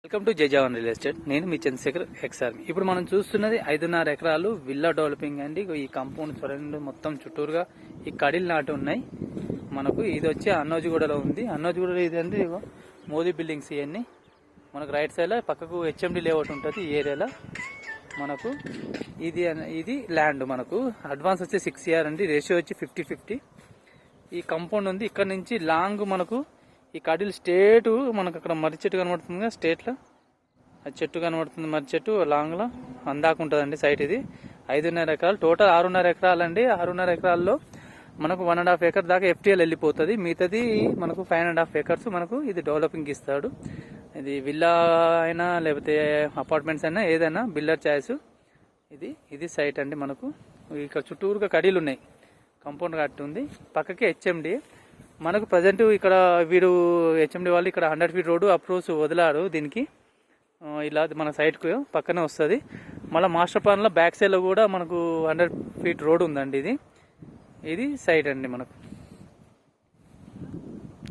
Welcome to జయజావన్ real estate. నేను మీ చంద్రశేఖర్ ఎక్స్ఆర్. ఇప్పుడు మనం చూస్తున్నది 5.5 ఎకరాలు విల్లా డెవలపింగ్ అండి. ఈ కాంపౌండ్ చూడండి, మొత్తం చుట్టూరుగా ఈ కడిలు నాటి ఉన్నాయి. మనకు ఇది వచ్చి అన్నోజిగూడలో ఉంది. అన్నోజిగూడలో ఇది అంటే మోదీ బిల్డింగ్స్ ఇవన్నీ మనకు రైట్ సైడ్ లో పక్కకు హెచ్ఎండి లేఅవుట్ ఉంటుంది. ఈ ఏరియాలో మనకు ఇది ల్యాండ్. మనకు అడ్వాన్స్ వచ్చి 6 years అండి. రేషియో వచ్చి 50-50. ఈ కాంపౌండ్ ఉంది. ఇక్కడ నుంచి లాంగ్ మనకు ఈ కడిలు స్టేట్ మనకు అక్కడ మర్రి చెట్టు కనబడుతుంది కదా, స్టేట్లో ఆ చెట్టు కనబడుతుంది, మర్రి చెట్టు లాంగ్లో అందాకుంటుందండి సైట్. ఇది 5.5 ఎకరాలు, టోటల్ 6.5 ఎకరాలు అండి. 6.5 ఎకరాల్లో మనకు 1.5 acre దాకా ఎఫ్టీఎల్ వెళ్ళిపోతుంది. మిగతాది మనకు 5.5 acres మనకు ఇది డెవలపింగ్ ఇస్తాడు. ఇది విల్లా అయినా లేకపోతే అపార్ట్మెంట్స్ అయినా ఏదైనా బిల్డర్ ఛాయిస్. ఇది సైట్ అండి. మనకు ఇక్కడ చుట్టూరుగా కడీలు ఉన్నాయి, కాంపౌండ్ కట్టి ఉంది. పక్కకి హెచ్ఎండి. మనకు ప్రజెంట్ ఇక్కడ వీడు హెచ్ఎండి వాళ్ళు ఇక్కడ 100 feet రోడ్డు అప్రోచ్ వదిలారు దీనికి. ఇలా మన సైట్కు పక్కనే వస్తుంది. మళ్ళీ మాస్టర్ ప్లాన్లో బ్యాక్ సైడ్లో కూడా మనకు 100 feet రోడ్ ఉందండి. ఇది సైట్ అండి మనకు.